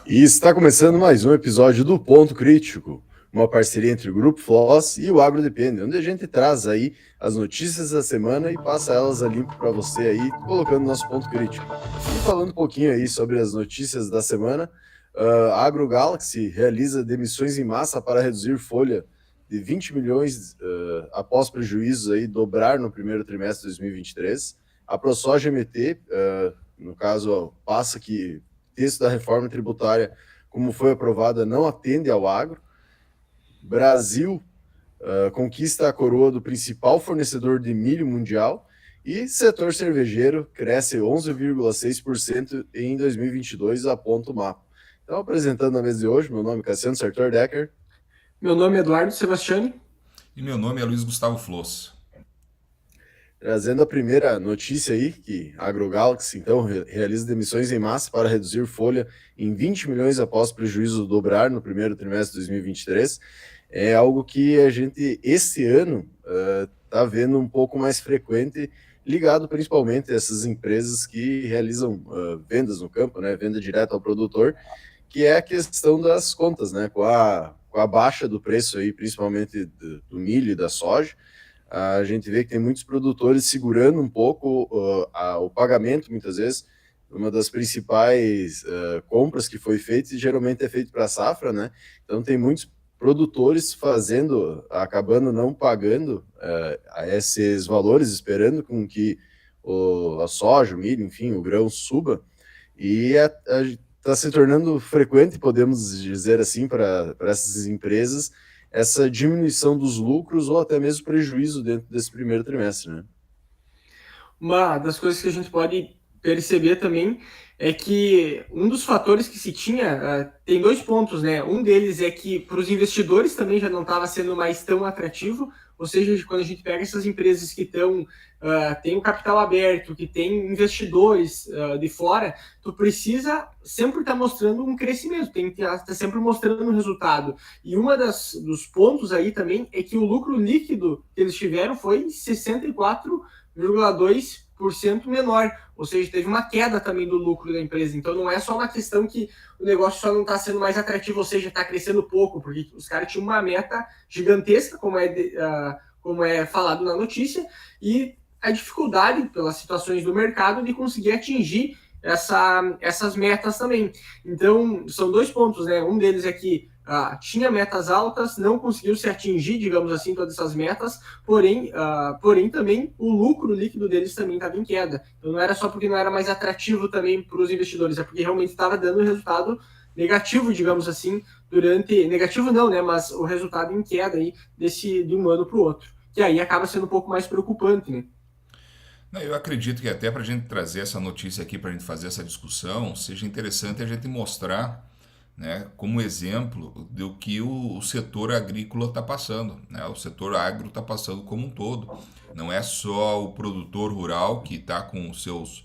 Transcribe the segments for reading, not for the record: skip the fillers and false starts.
E está começando mais um episódio do Ponto Crítico, uma parceria entre o Grupo Floss e o Agro Depende, onde a gente traz aí as notícias da semana e passa elas a limpo para você aí, colocando nosso ponto crítico. E falando um pouquinho aí sobre as notícias da semana, a Agro Galaxy realiza demissões em massa para reduzir folha de 20 milhões após prejuízos aí dobrar no primeiro trimestre de 2023. A ProSoja MT, no caso, passa que texto da reforma tributária, como foi aprovada, não atende ao agro. Brasil conquista a coroa do principal fornecedor de milho mundial e setor cervejeiro cresce 11,6% em 2022, aponta o mapa. Então, apresentando a mesa de hoje, meu nome é Cassiano Sartor Decker. Meu nome é Eduardo Sebastiani. E meu nome é Luiz Gustavo Floss. Trazendo a primeira notícia aí, que a AgroGalaxy, então, realiza demissões em massa para reduzir folha em 20 milhões após prejuízo dobrar no primeiro trimestre de 2023. É algo que a gente, esse ano, está vendo um pouco mais frequente, ligado principalmente a essas empresas que realizam vendas no campo, né, venda direta ao produtor, que é a questão das contas, né, com a baixa do preço aí, principalmente do milho e da soja. A gente vê que tem muitos produtores segurando um pouco o pagamento, muitas vezes. Uma das principais compras que foi feita, e geralmente é feito para a safra, né? Então tem muitos produtores acabando não pagando a esses valores, esperando com que a soja, o milho, enfim, o grão suba, e está se tornando frequente, podemos dizer assim, para essas empresas, essa diminuição dos lucros ou até mesmo prejuízo dentro desse primeiro trimestre, né? Uma das coisas que a gente pode perceber também é que um dos fatores que se tinha, tem dois pontos, né? Um deles é que para os investidores também já não estava sendo mais tão atrativo, ou seja, quando a gente pega essas empresas que têm o capital aberto, que têm investidores de fora, tu precisa sempre estar mostrando um crescimento, tem que estar sempre mostrando um resultado. E dos pontos aí também é que o lucro líquido que eles tiveram foi 64,2% menor, ou seja, teve uma queda também do lucro da empresa. Então não é só uma questão que o negócio só não está sendo mais atrativo, ou seja, está crescendo pouco, porque os caras tinham uma meta gigantesca, como é falado na notícia, e a dificuldade pelas situações do mercado de conseguir atingir essas metas também. Então, são dois pontos, né? Um deles é que tinha metas altas, não conseguiu se atingir, digamos assim, todas essas metas, porém também o lucro líquido deles também estava em queda. Então não era só porque não era mais atrativo também para os investidores, é porque realmente estava dando resultado negativo, digamos assim, negativo não, né? Mas o resultado em queda aí de um ano para o outro. Que aí acaba sendo um pouco mais preocupante, né? Eu acredito que até para a gente trazer essa notícia aqui, para a gente fazer essa discussão, seja interessante a gente mostrar, né, como exemplo do que o setor agrícola está passando, né, o setor agro está passando como um todo. Não é só o produtor rural que está com os seus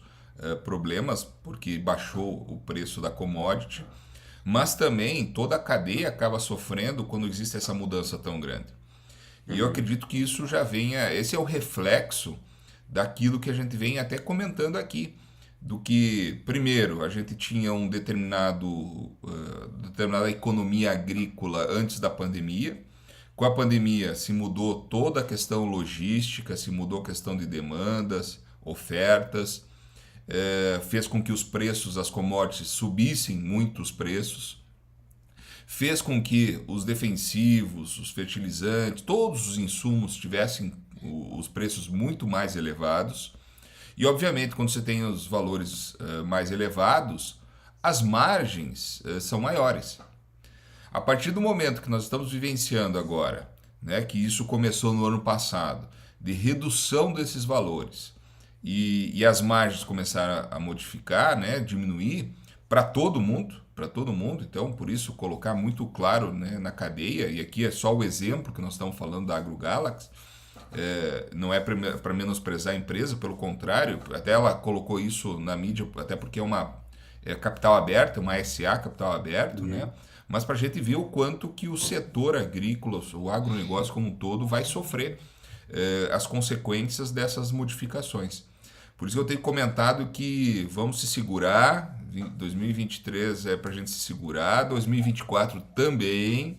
problemas porque baixou o preço da commodity, mas também toda a cadeia acaba sofrendo quando existe essa mudança tão grande. E eu Uhum. acredito que isso já venha, esse é o reflexo daquilo que a gente vem até comentando aqui, do que primeiro a gente tinha determinada economia agrícola antes da pandemia. Com a pandemia se mudou toda a questão logística, se mudou a questão de demandas, ofertas, fez com que os preços das commodities subissem muito os preços, fez com que os defensivos, os fertilizantes, todos os insumos tivessem os preços muito mais elevados. E, obviamente, quando você tem os valores mais elevados, as margens são maiores. A partir do momento que nós estamos vivenciando agora, né, que isso começou no ano passado, de redução desses valores e as margens começaram a modificar, né, diminuir para todo mundo, então por isso colocar muito claro, né, na cadeia, e aqui é só o exemplo que nós estamos falando da AgroGalaxy, não é para menosprezar a empresa, pelo contrário, até ela colocou isso na mídia, até porque é uma capital aberta, uma SA capital aberto, né? Uhum. Mas para a gente ver o quanto que o setor agrícola, o agronegócio como um todo, vai sofrer as consequências dessas modificações. Por isso que eu tenho comentado que vamos se segurar, 2023 é para a gente se segurar, 2024 também,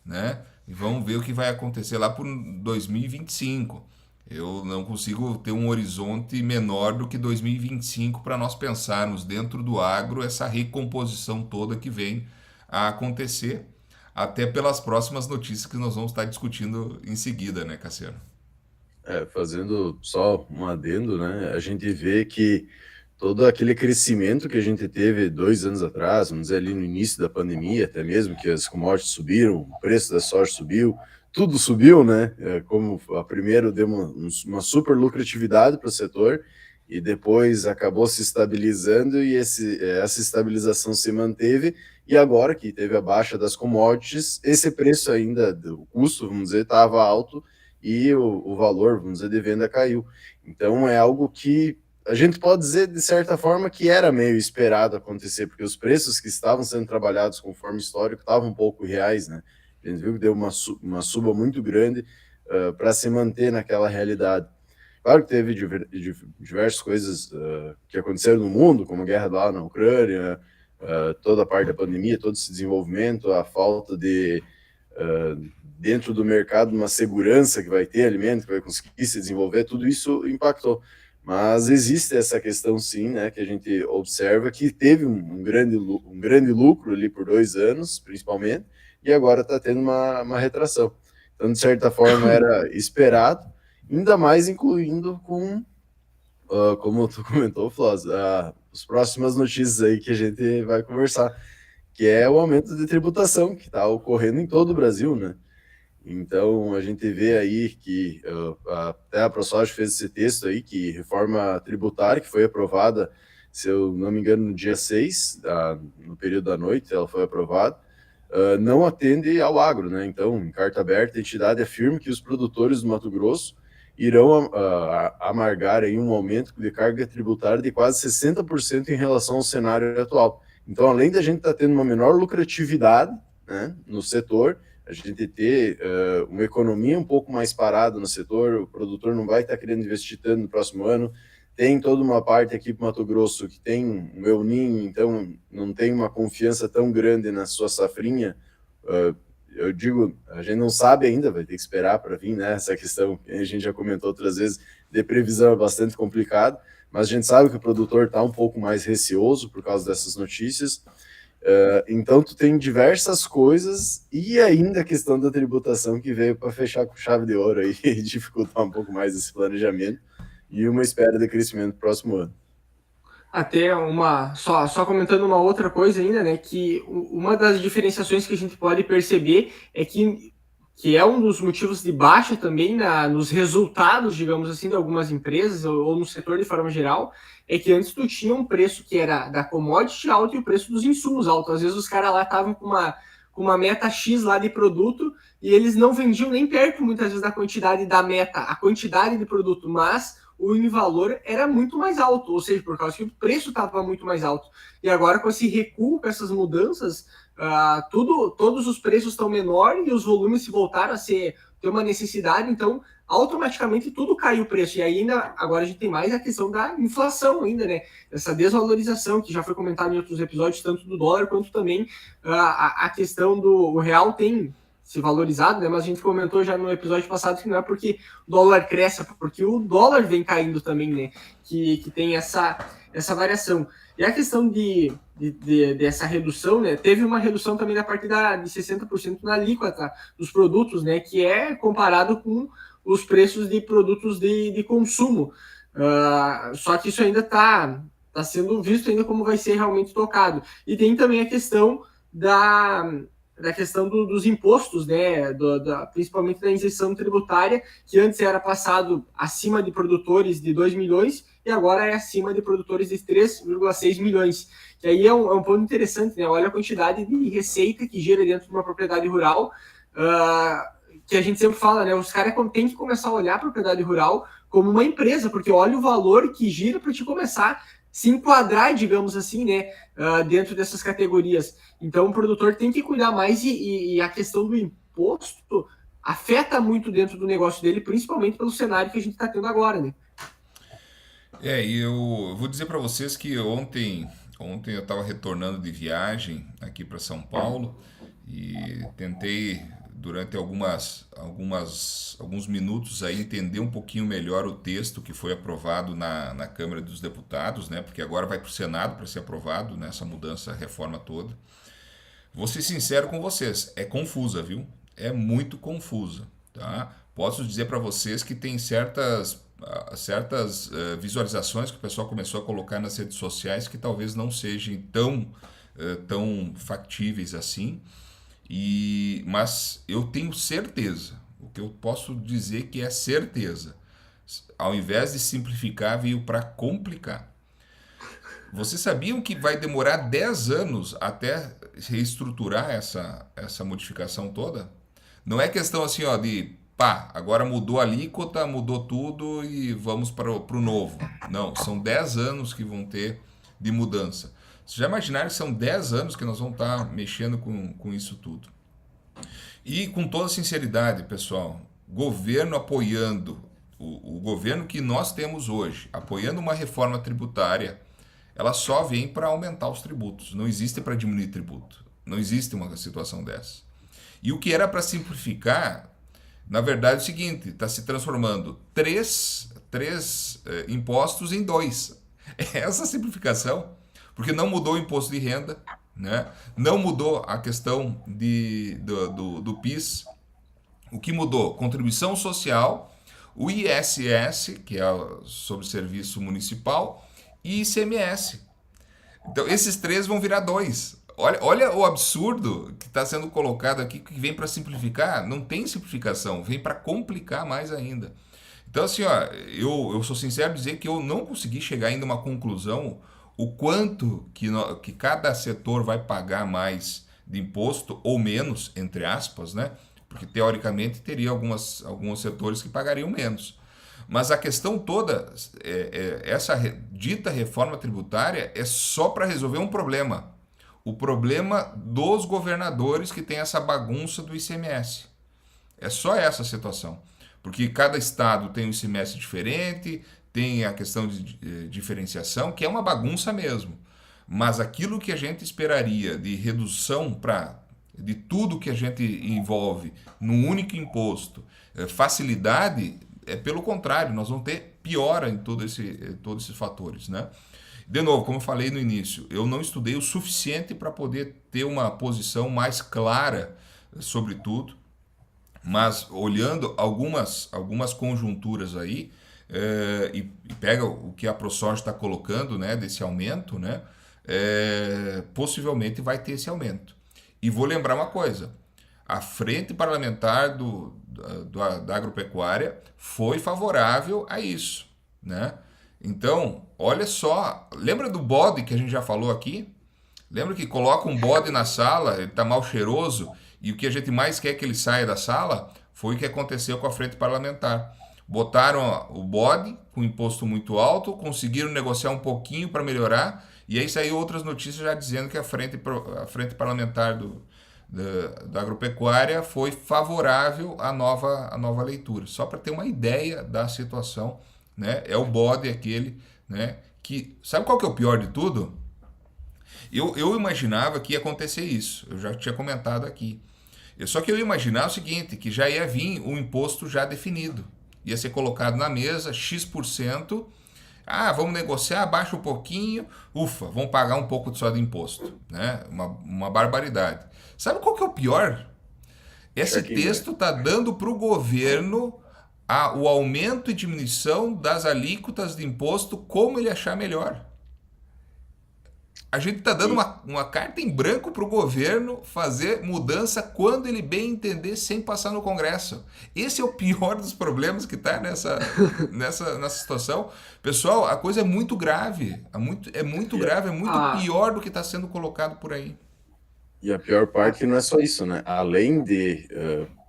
né? E vamos ver o que vai acontecer lá por 2025. Eu não consigo ter um horizonte menor do que 2025 para nós pensarmos dentro do agro essa recomposição toda que vem a acontecer, até pelas próximas notícias que nós vamos estar discutindo em seguida, né, Cassiano? Fazendo só um adendo, né? A gente vê que todo aquele crescimento que a gente teve 2 anos atrás, vamos dizer ali no início da pandemia, até mesmo que as commodities subiram, o preço da soja subiu, tudo subiu, né? Como a primeiro deu uma super lucratividade para o setor e depois acabou se estabilizando e essa estabilização se manteve e agora que teve a baixa das commodities, esse preço ainda, o custo, vamos dizer, estava alto e o valor, vamos dizer, de venda caiu. Então é algo que a gente pode dizer, de certa forma, que era meio esperado acontecer, porque os preços que estavam sendo trabalhados conforme histórico estavam um pouco reais, né? A gente viu que deu uma suba muito grande para se manter naquela realidade. Claro que teve diversas coisas que aconteceram no mundo, como a guerra lá na Ucrânia, toda a parte da pandemia, todo esse desenvolvimento, a falta de, dentro do mercado, uma segurança que vai ter alimento, que vai conseguir se desenvolver, tudo isso impactou. Mas existe essa questão, sim, né, que a gente observa que teve um grande lucro ali por 2 anos, principalmente, e agora está tendo uma retração. Então, de certa forma, era esperado, ainda mais incluindo com, como tu comentou, Flós, as próximas notícias aí que a gente vai conversar, que é o aumento de tributação que está ocorrendo em todo o Brasil, né? Então, a gente vê aí que até a ProSoja fez esse texto aí, que reforma tributária, que foi aprovada, se eu não me engano, no dia 6, no período da noite, ela foi aprovada, não atende ao agro, né? Então, em carta aberta, a entidade afirma que os produtores do Mato Grosso irão amargar aí um aumento de carga tributária de quase 60% em relação ao cenário atual. Então, além da gente estar tendo uma menor lucratividade, né, no setor, a gente ter uma economia um pouco mais parada no setor, o produtor não vai estar querendo investir tanto no próximo ano, tem toda uma parte aqui para o Mato Grosso que tem um El Niño, então não tem uma confiança tão grande na sua safrinha, eu digo, a gente não sabe ainda, vai ter que esperar para vir, né, essa questão que a gente já comentou outras vezes, de previsão é bastante complicado, mas a gente sabe que o produtor está um pouco mais receoso por causa dessas notícias. Então tu tem diversas coisas e ainda a questão da tributação que veio para fechar com chave de ouro aí e dificultar um pouco mais esse planejamento e uma espera de crescimento no próximo ano. Até só comentando uma outra coisa ainda, né, que uma das diferenciações que a gente pode perceber é que é um dos motivos de baixa também nos resultados, digamos assim, de algumas empresas ou no setor de forma geral, é que antes tu tinha um preço que era da commodity alto e o preço dos insumos alto. Às vezes os caras lá estavam com uma meta X lá de produto e eles não vendiam nem perto, muitas vezes, da quantidade da meta, a quantidade de produto, mas o valor era muito mais alto, ou seja, por causa que o preço estava muito mais alto. E agora, com esse recuo, com essas mudanças, todos os preços estão menores e os volumes se voltaram a ter uma necessidade, então automaticamente tudo caiu o preço. E aí ainda agora a gente tem mais a questão da inflação ainda, né? Essa desvalorização que já foi comentada em outros episódios, tanto do dólar quanto também a questão do real tem se valorizado, né? Mas a gente comentou já no episódio passado que não é porque o dólar cresce, é porque o dólar vem caindo também, né? Que tem essa variação. E a questão dessa redução, né? Teve uma redução também da parte de 60% na alíquota dos produtos, né? Que é comparado com os preços de produtos de consumo. Só que isso ainda está sendo visto ainda como vai ser realmente tocado. E tem também a questão da questão dos impostos, né, principalmente da isenção tributária, que antes era passado acima de produtores de 2 milhões e agora é acima de produtores de 3,6 milhões. Que aí é um ponto interessante, né? Olha a quantidade de receita que gira dentro de uma propriedade rural, que a gente sempre fala, né? Os caras têm que começar a olhar a propriedade rural como uma empresa, porque olha o valor que gira para te começar se enquadrar, digamos assim, né, dentro dessas categorias. Então, o produtor tem que cuidar mais e a questão do imposto afeta muito dentro do negócio dele, principalmente pelo cenário que a gente está tendo agora, né? E eu vou dizer para vocês que ontem Ontem eu estava retornando de viagem aqui para São Paulo e tentei, durante alguns minutos, aí, entender um pouquinho melhor o texto que foi aprovado na Câmara dos Deputados, né? Porque agora vai para o Senado para ser aprovado, né, essa mudança, reforma toda. Vou ser sincero com vocês, é confusa, viu? É muito confusa, tá? Posso dizer para vocês que tem certas visualizações que o pessoal começou a colocar nas redes sociais que talvez não sejam tão factíveis assim. Mas eu tenho certeza, o que eu posso dizer que é certeza, ao invés de simplificar, veio para complicar. Vocês sabiam que vai demorar 10 anos até reestruturar essa modificação toda? Não é questão assim, ó, de pá, agora mudou a alíquota, mudou tudo e vamos para o novo. Não, são 10 anos que vão ter de mudança. Vocês já imaginaram que são 10 anos que nós vamos estar mexendo com isso tudo? E com toda sinceridade, pessoal, governo apoiando, o governo que nós temos hoje, apoiando uma reforma tributária, ela só vem para aumentar os tributos, não existe para diminuir tributo, não existe uma situação dessa. E o que era para simplificar, na verdade é o seguinte, está se transformando três impostos em dois. É essa simplificação, porque não mudou o imposto de renda, né? Não mudou a questão do PIS. O que mudou? Contribuição social, o ISS, que é sobre serviço municipal, e ICMS. Então, esses três vão virar dois. Olha o absurdo que está sendo colocado aqui, que vem para simplificar. Não tem simplificação, vem para complicar mais ainda. Então, assim, ó, eu sou sincero em dizer que eu não consegui chegar ainda a uma conclusão o quanto que cada setor vai pagar mais de imposto, ou menos, entre aspas, né? Porque, teoricamente, teria alguns setores que pagariam menos. Mas a questão toda, essa dita reforma tributária é só para resolver um problema. O problema dos governadores que tem essa bagunça do ICMS. É só essa situação. Porque cada estado tem um ICMS diferente, tem a questão de diferenciação, que é uma bagunça mesmo. Mas aquilo que a gente esperaria de redução de tudo que a gente envolve num único imposto, facilidade, pelo contrário, nós vamos ter piora em todos esses fatores, né? De novo, como eu falei no início, eu não estudei o suficiente para poder ter uma posição mais clara sobre tudo, mas olhando algumas conjunturas aí, e pega o que a ProSoja está colocando, né, desse aumento, né, possivelmente vai ter esse aumento. E vou lembrar uma coisa, a frente parlamentar da agropecuária foi favorável a isso, né? Então, olha só, lembra do bode que a gente já falou aqui? Lembra que coloca um bode na sala, ele está mal cheiroso, e o que a gente mais quer que ele saia da sala foi o que aconteceu com a frente parlamentar. Botaram o bode com imposto muito alto, conseguiram negociar um pouquinho para melhorar, e aí saiu outras notícias já dizendo que a frente parlamentar da agropecuária foi favorável à nova leitura. Só para ter uma ideia da situação, né? É o bode aquele, né? Que, sabe qual que é o pior de tudo? Eu imaginava que ia acontecer isso, eu já tinha comentado aqui. Só que eu imaginava o seguinte, que já ia vir um imposto já definido. Ia ser colocado na mesa, X%. Ah, vamos negociar, baixa um pouquinho, ufa, vamos pagar um pouco só de imposto, né? Uma barbaridade. Sabe qual que é o pior? Esse texto está dando para o governo o aumento e diminuição das alíquotas de imposto como ele achar melhor. A gente está dando uma carta em branco para o governo fazer mudança quando ele bem entender, sem passar no Congresso. Esse é o pior dos problemas que está nessa situação. Pessoal, a coisa é muito grave. É muito grave, é muito pior do que está sendo colocado por aí. E a pior parte não é só isso, né? Além de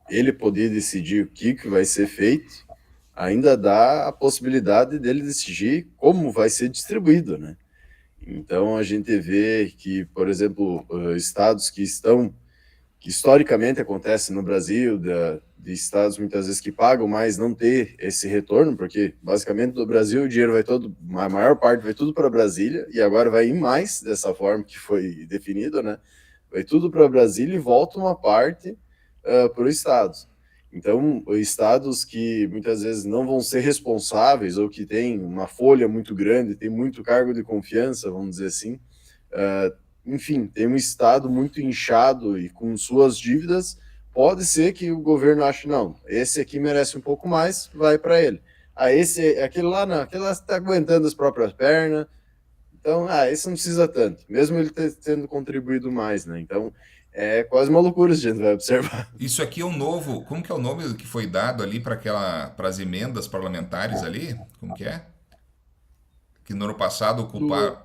ele poder decidir o que vai ser feito, ainda dá a possibilidade dele decidir como vai ser distribuído, né? Então a gente vê que, por exemplo, estados que estão que historicamente acontece no Brasil, de estados muitas vezes que pagam, mas não ter esse retorno, porque basicamente no Brasil o dinheiro vai todo, a maior parte vai tudo para Brasília, e agora vai ir mais dessa forma que foi definido, né? Vai tudo para Brasília e volta uma parte para os estados. Então, estados que muitas vezes não vão ser responsáveis ou que têm uma folha muito grande, tem muito cargo de confiança, vamos dizer assim, enfim, tem um estado muito inchado e com suas dívidas, pode ser que o governo ache, não, esse aqui merece um pouco mais, vai para ele. Aquele lá não, aquele lá está aguentando as próprias pernas, então, esse não precisa tanto, mesmo ele tendo contribuído mais, né? Então, é quase uma loucura se a gente vai observar. Isso aqui é um novo. Como que é o nome que foi dado ali para as emendas parlamentares ali? Como que é? Que no ano passado Do,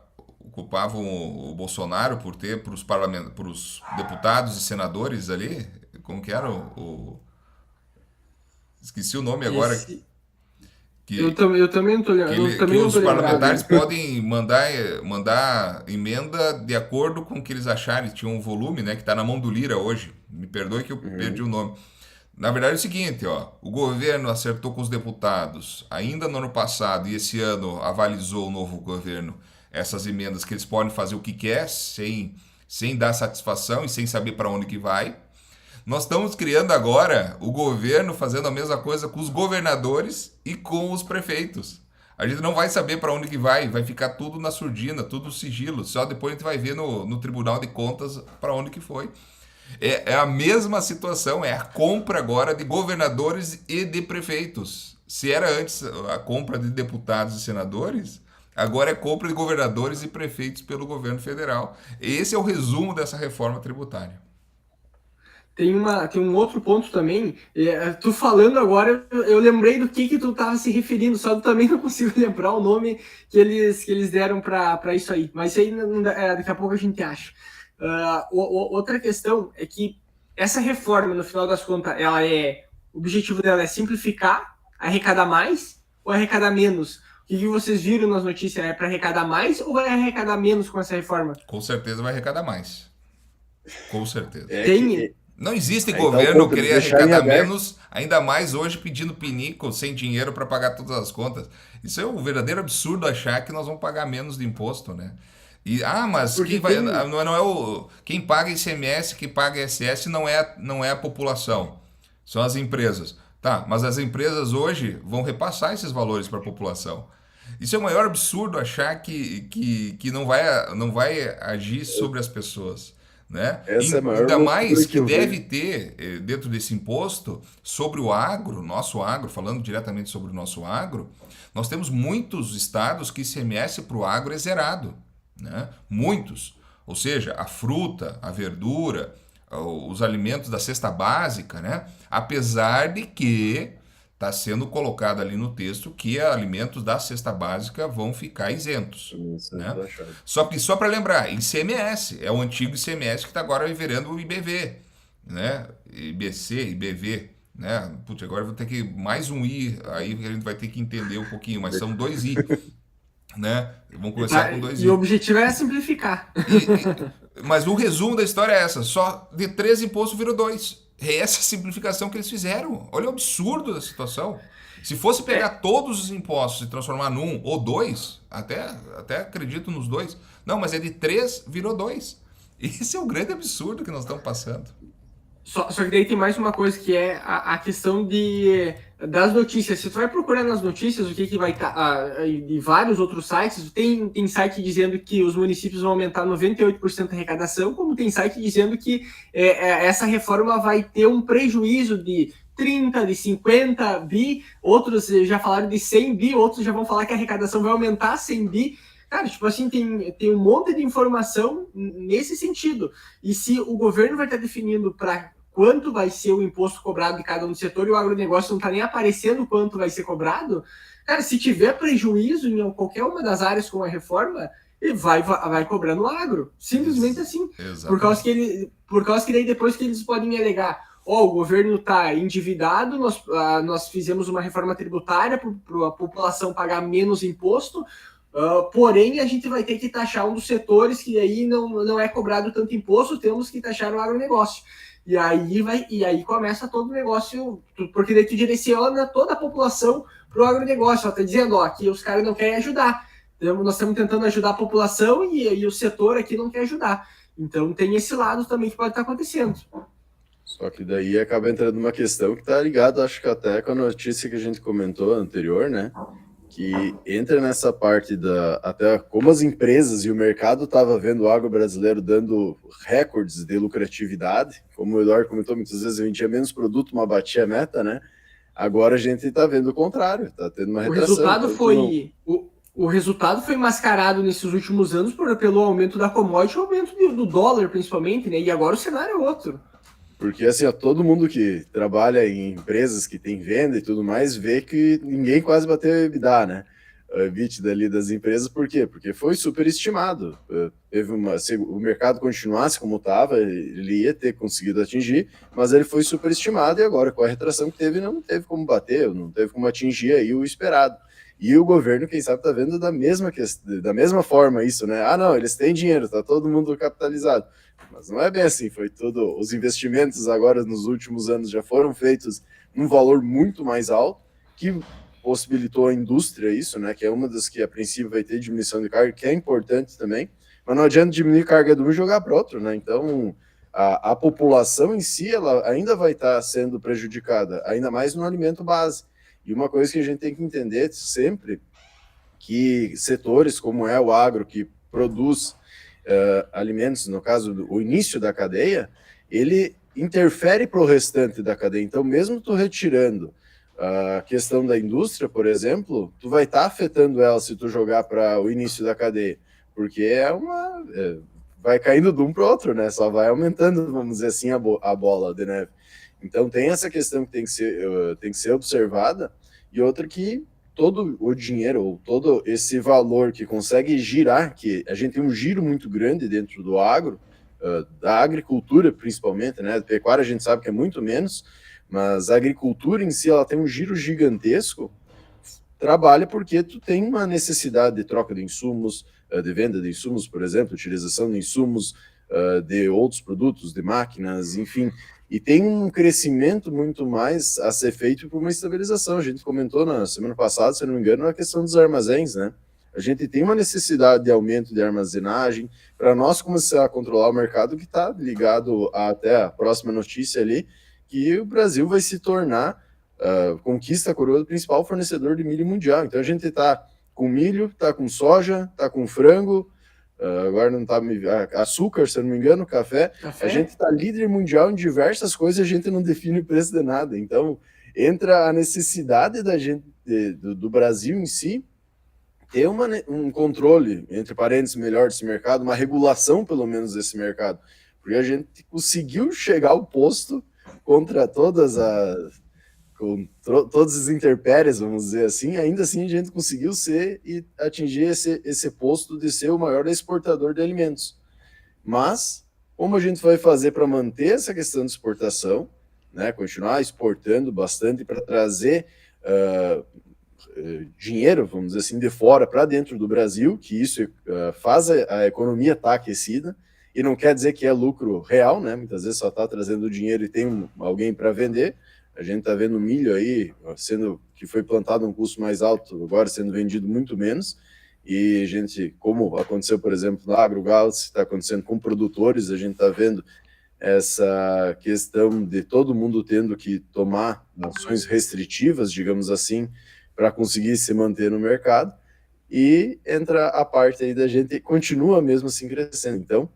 culpavam o Bolsonaro por ter para os deputados e senadores ali. Como que era esqueci o nome agora. esse, Que, eu também não tô, eu que também não os tô parlamentares lembrado. podem mandar emenda de acordo com o que eles acharem. Tinha um volume, né, que está na mão do Lira hoje. Me perdoe que eu perdi o nome. Na verdade é o seguinte, ó, o governo acertou com os deputados ainda no ano passado e esse ano avalizou o novo governo essas emendas que eles podem fazer o que quer sem dar satisfação e sem saber para onde que vai. Nós estamos criando agora o governo fazendo a mesma coisa com os governadores e com os prefeitos. A gente não vai saber para onde que vai ficar tudo na surdina, tudo no sigilo. Só depois a gente vai ver no Tribunal de Contas para onde que foi. É a mesma situação, é a compra agora de governadores e de prefeitos. Se era antes a compra de deputados e senadores, agora é compra de governadores e prefeitos pelo governo federal. Esse é o resumo dessa reforma tributária. Tem um outro ponto também. Tu falando agora, eu lembrei do que tu estava se referindo, só que eu também não consigo lembrar o nome que eles deram para isso aí. Mas isso aí daqui a pouco a gente acha. Outra questão é que essa reforma, no final das contas, o objetivo dela é simplificar, arrecadar mais ou arrecadar menos? O que vocês viram nas notícias? É para arrecadar mais ou vai arrecadar menos com essa reforma? Com certeza vai arrecadar mais. Com certeza. É Tem, que Não existe aí tá o governo ponto, eles querer deixarem arrecadar aberto. menos, ainda mais hoje pedindo pinico, sem dinheiro para pagar todas as contas. Isso é um verdadeiro absurdo achar que nós vamos pagar menos de imposto, né? Mas porque quem vai, tem. não é quem paga ICMS, quem paga ISS não é a população, são as empresas. Tá, mas as empresas hoje vão repassar esses valores para a população. Isso é o maior absurdo achar que não vai agir sobre as pessoas, né? Essa é a maior Ainda mais loucura que que eu deve vejo. ter dentro desse imposto sobre o agro, nosso agro, falando diretamente sobre o nosso agro, nós temos muitos estados que ICMS para o agro é zerado, né? Muitos. Ou seja, a fruta, a verdura, os alimentos da cesta básica, né? Apesar de que está sendo colocado ali no texto que alimentos da cesta básica vão ficar isentos, Isso, eu né? tô achando. Só que só para lembrar, ICMS é o antigo ICMS que está agora virando o IBV, né? IBC, IBV, né? Putz, agora eu vou ter que mais um I aí que a gente vai ter que entender um pouquinho, mas são dois I, né? Vamos começar com dois E o I. objetivo é simplificar. Mas o resumo da história é essa: só de 3 impostos virou 2. É essa simplificação que eles fizeram. Olha o absurdo da situação. Se fosse pegar todos os impostos e transformar num ou dois, até acredito nos dois. Não, mas é de 3 virou 2. Esse é o grande absurdo que nós estamos passando. Só que daí tem mais uma coisa que é a questão das notícias. Se tu vai procurar nas notícias o que vai estar de vários outros sites, tem site dizendo que os municípios vão aumentar 98% a arrecadação, como tem site dizendo que essa reforma vai ter um prejuízo de 30, de 50 bi, outros já falaram de 100 bi, outros já vão falar que a arrecadação vai aumentar 100 bi. Cara, tipo assim, tem um monte de informação nesse sentido. E se o governo vai estar definindo para quanto vai ser o imposto cobrado de cada um do setor e o agronegócio não está nem aparecendo quanto vai ser cobrado, cara, se tiver prejuízo em qualquer uma das áreas com a reforma, ele vai cobrar no agro. Simplesmente assim. Exatamente. Por causa que daí depois que eles podem alegar, o governo está endividado, nós fizemos uma reforma tributária para a população pagar menos imposto, porém, a gente vai ter que taxar um dos setores que aí não é cobrado tanto imposto, temos que taxar o agronegócio. E aí começa todo o negócio, porque daí tu direciona toda a população para o agronegócio. Ela está dizendo, ó, aqui os caras não querem ajudar. Então, nós estamos tentando ajudar a população e o setor aqui não quer ajudar. Então tem esse lado também que pode estar acontecendo. Só que daí acaba entrando uma questão que está ligada, acho que até com a notícia que a gente comentou anterior, né? Que entra nessa parte até como as empresas e o mercado estava vendo o agro brasileiro dando recordes de lucratividade, como o Eduardo comentou, muitas vezes a gente tinha menos produto, mas batia a meta, né? Agora a gente está vendo o contrário, está tendo uma retração. O resultado foi mascarado nesses últimos anos pelo aumento da commodity e o aumento do dólar, principalmente, né? E agora o cenário é outro. Porque assim, ó, todo mundo que trabalha em empresas que tem venda e tudo mais vê que ninguém quase bateu o EBITDA, né? O EBITDA ali das empresas, por quê? Porque foi superestimado. Se o mercado continuasse como estava, ele ia ter conseguido atingir, mas ele foi superestimado e agora com a retração que teve, não teve como bater, não teve como atingir aí o esperado. E o governo, quem sabe, está vendo da mesma forma isso, né? Ah, não, eles têm dinheiro, tá todo mundo capitalizado. Mas não é bem assim, foi tudo. Os investimentos agora nos últimos anos já foram feitos num valor muito mais alto, que possibilitou a indústria isso, né? Que é uma das que a princípio vai ter diminuição de carga, que é importante também, mas não adianta diminuir carga de um e jogar para outro, né? Então a população em si ela ainda vai estar sendo prejudicada, ainda mais no alimento base. E uma coisa que a gente tem que entender sempre, que setores como é o agro, que produz alimentos, no caso, o início da cadeia, ele interfere para o restante da cadeia. Então, mesmo tu retirando a questão da indústria, por exemplo, tu vai estar afetando ela se tu jogar para o início da cadeia, porque vai caindo de um para o outro, né? Só vai aumentando, vamos dizer assim, a bola de neve. Então tem essa questão que tem que ser observada, e outra que todo o dinheiro, ou todo esse valor que consegue girar, que a gente tem um giro muito grande dentro do agro, da agricultura principalmente, né? Da pecuária a gente sabe que é muito menos, mas a agricultura em si ela tem um giro gigantesco, trabalha porque tu tem uma necessidade de troca de insumos, de venda de insumos, por exemplo, utilização de insumos, de outros produtos, de máquinas, enfim, e tem um crescimento muito mais a ser feito por uma estabilização. A gente comentou na semana passada, se não me engano, a questão dos armazéns, né? A gente tem uma necessidade de aumento de armazenagem para nós começar a controlar o mercado, que está ligado até a próxima notícia ali, que o Brasil vai se tornar, conquista a coroa do principal fornecedor de milho mundial. Então a gente está com milho, está com soja, está com frango, agora não está açúcar, se eu não me engano, café. A gente está líder mundial em diversas coisas, a gente não define o preço de nada. Então entra a necessidade da gente, do Brasil em si, ter um controle, entre parênteses, melhor desse mercado, uma regulação pelo menos desse mercado, porque a gente conseguiu chegar ao posto contra todas as intempéries, vamos dizer assim, ainda assim a gente conseguiu ser e atingir esse posto de ser o maior exportador de alimentos. Mas, como a gente vai fazer para manter essa questão de exportação, né, continuar exportando bastante para trazer dinheiro, vamos dizer assim, de fora para dentro do Brasil, que isso faz a economia estar aquecida, e não quer dizer que é lucro real, né? Muitas vezes só está trazendo dinheiro e tem alguém para vender. A gente está vendo milho aí, que foi plantado a um custo mais alto, agora sendo vendido muito menos. E a gente, como aconteceu, por exemplo, na AgroGalaxy, está acontecendo com produtores, a gente está vendo essa questão de todo mundo tendo que tomar ações restritivas, digamos assim, para conseguir se manter no mercado. E entra a parte aí da gente continua mesmo assim crescendo. Então,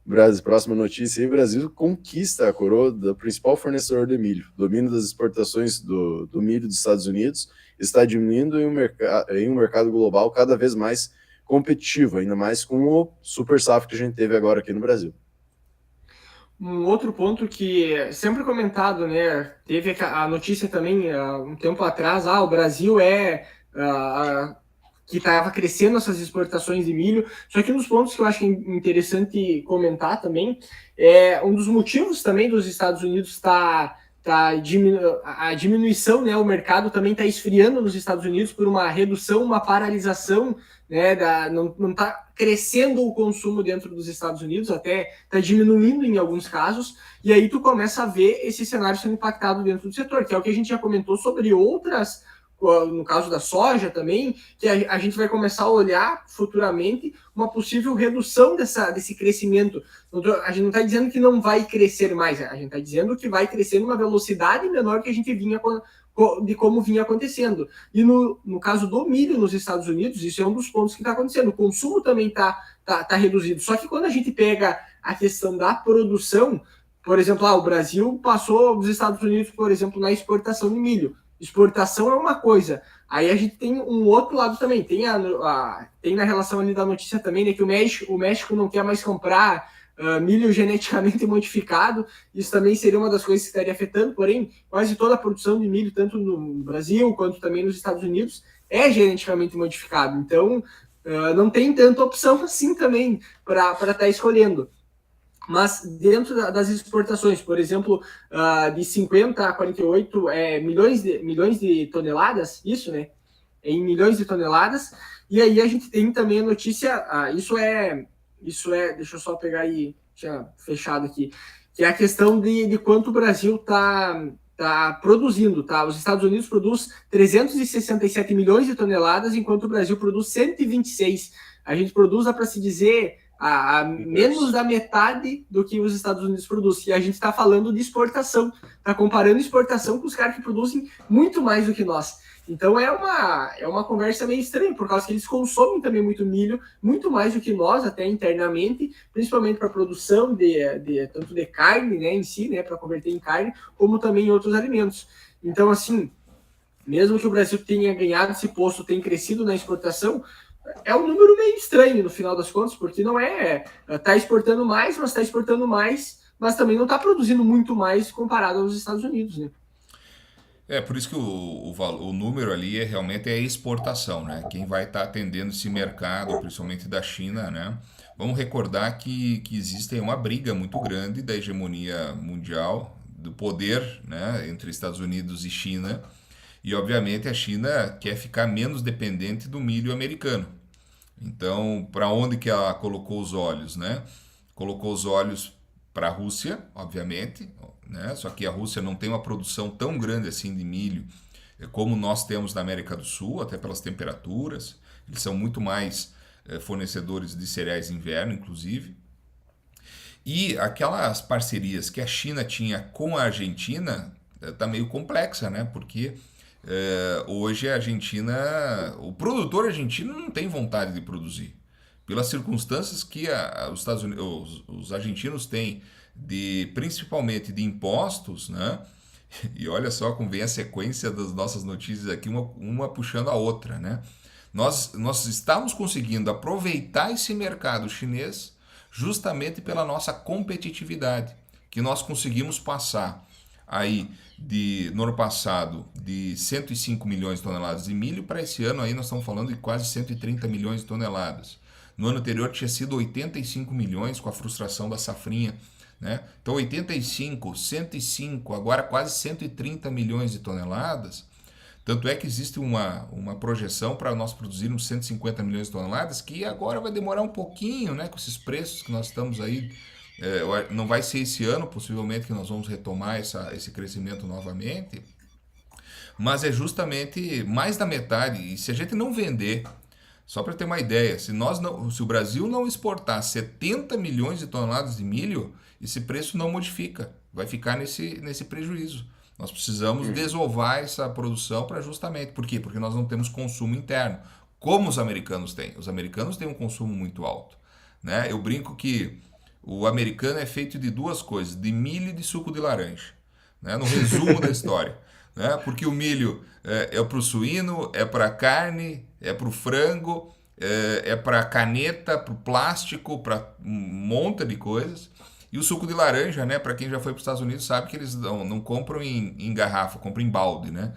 Brasil, próxima notícia aí, o Brasil conquista a coroa do principal fornecedor de milho. O domínio das exportações do milho dos Estados Unidos está diminuindo em um mercado global cada vez mais competitivo, ainda mais com o super safra que a gente teve agora aqui no Brasil. Um outro ponto que é sempre comentado, né? Teve a notícia também um tempo atrás, o Brasil que estava crescendo essas exportações de milho. Só que um dos pontos que eu acho interessante comentar também é um dos motivos também dos Estados Unidos estar a diminuição, né, o mercado também está esfriando nos Estados Unidos por uma redução, uma paralisação, né, não está crescendo o consumo dentro dos Estados Unidos, até está diminuindo em alguns casos, e aí tu começa a ver esse cenário sendo impactado dentro do setor, que é o que a gente já comentou sobre outras, no caso da soja também, que a gente vai começar a olhar futuramente uma possível redução desse crescimento. A gente não está dizendo que não vai crescer mais, a gente está dizendo que vai crescer numa velocidade menor que a gente vinha de como vinha acontecendo. E no caso do milho nos Estados Unidos, isso é um dos pontos que está acontecendo. O consumo também está reduzido. Só que quando a gente pega a questão da produção, por exemplo, o Brasil passou os Estados Unidos, por exemplo, na exportação de milho. Exportação é uma coisa. Aí a gente tem um outro lado também. Tem na relação ali da notícia também, né, que o México não quer mais comprar milho geneticamente modificado. Isso também seria uma das coisas que estaria afetando. Porém, quase toda a produção de milho, tanto no Brasil quanto também nos Estados Unidos, é geneticamente modificado. Então, não tem tanta opção assim também para estar escolhendo. Mas dentro das exportações, por exemplo, de 50 a 48 milhões de toneladas, isso, né? Em milhões de toneladas. E aí a gente tem também a notícia, isso é, deixa eu só pegar aí, tinha fechado aqui, que é a questão de quanto o Brasil tá produzindo, tá? Os Estados Unidos produz 367 milhões de toneladas, enquanto o Brasil produz 126. A gente produz, dá para se dizer, a menos da metade do que os Estados Unidos produzem. E a gente está falando de exportação, está comparando exportação com os caras que produzem muito mais do que nós. Então é uma conversa meio estranha, por causa que eles consomem também muito milho, muito mais do que nós, até internamente, principalmente para a produção tanto de carne, né, em si, né, para converter em carne, como também em outros alimentos. Então, assim, mesmo que o Brasil tenha ganhado esse posto, tenha crescido na exportação, é um número meio estranho no final das contas, porque não está exportando mais, mas está exportando mais, mas também não está produzindo muito mais comparado aos Estados Unidos, né? Por isso que o número ali realmente é a exportação, né? Quem vai estar atendendo esse mercado, principalmente da China, né? Vamos recordar que existe uma briga muito grande da hegemonia mundial, do poder, né, entre Estados Unidos e China, e obviamente a China quer ficar menos dependente do milho americano. Então, para onde que ela colocou os olhos, né? Colocou os olhos para a Rússia, obviamente, né? Só que a Rússia não tem uma produção tão grande assim de milho como nós temos na América do Sul, até pelas temperaturas. Eles são muito mais fornecedores de cereais de inverno, inclusive. E aquelas parcerias que a China tinha com a Argentina tá meio complexa, né? Porque hoje a Argentina, o produtor argentino não tem vontade de produzir. Pelas circunstâncias que os Estados Unidos, os argentinos têm, principalmente de impostos, né? E olha só como vem a sequência das nossas notícias aqui, uma puxando a outra, né? Nós estamos conseguindo aproveitar esse mercado chinês justamente pela nossa competitividade, que nós conseguimos passar aí no ano passado de 105 milhões de toneladas de milho, para esse ano aí nós estamos falando de quase 130 milhões de toneladas. No ano anterior tinha sido 85 milhões com a frustração da safrinha, né? Então 85, 105, agora quase 130 milhões de toneladas. Tanto é que existe uma projeção para nós produzirmos 150 milhões de toneladas, que agora vai demorar um pouquinho, né, com esses preços que nós estamos aí. Não vai ser esse ano, possivelmente, que nós vamos retomar esse crescimento novamente, mas é justamente mais da metade. E se a gente não vender, só para ter uma ideia, se o Brasil não exportar 70 milhões de toneladas de milho, esse preço não modifica, vai ficar nesse prejuízo. Nós precisamos desovar essa produção para justamente... Por quê? Porque nós não temos consumo interno, como os americanos têm. Os americanos têm um consumo muito alto, né? Eu brinco que o americano é feito de duas coisas, de milho e de suco de laranja, né? No resumo da história, né? Porque o milho é para o suíno, é para a carne, é para o frango, é para a caneta, para o plástico, para um monte de coisas. E o suco de laranja, né? Para quem já foi para os Estados Unidos sabe que eles não compram em garrafa, compram em balde, né?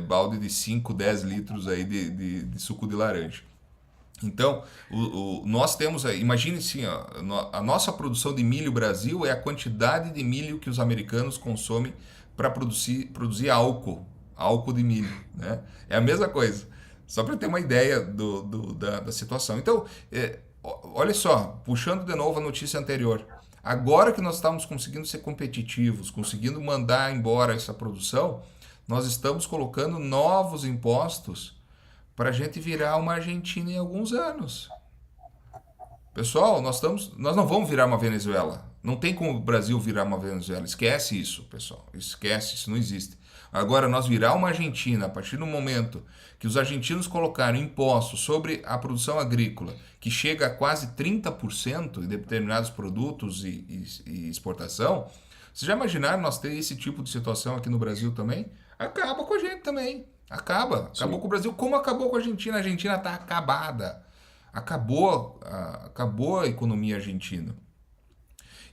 Balde de 5, 10 litros aí de suco de laranja. Então, nós temos, imagine assim, ó, a nossa produção de milho Brasil é a quantidade de milho que os americanos consomem para produzir álcool de milho, né? É a mesma coisa, só para ter uma ideia da situação. Então, olha só, puxando de novo a notícia anterior, agora que nós estamos conseguindo ser competitivos, conseguindo mandar embora essa produção, nós estamos colocando novos impostos para a gente virar uma Argentina em alguns anos. Pessoal, nós não vamos virar uma Venezuela. Não tem como o Brasil virar uma Venezuela. Esquece isso, pessoal. Esquece, isso não existe. Agora, nós virar uma Argentina, a partir do momento que os argentinos colocaram impostos sobre a produção agrícola, que chega a quase 30% em determinados produtos e exportação, vocês já imaginaram nós ter esse tipo de situação aqui no Brasil também? Acaba com a gente também. Acabou com o Brasil, como acabou com a Argentina. A Argentina está acabada. Acabou a economia argentina.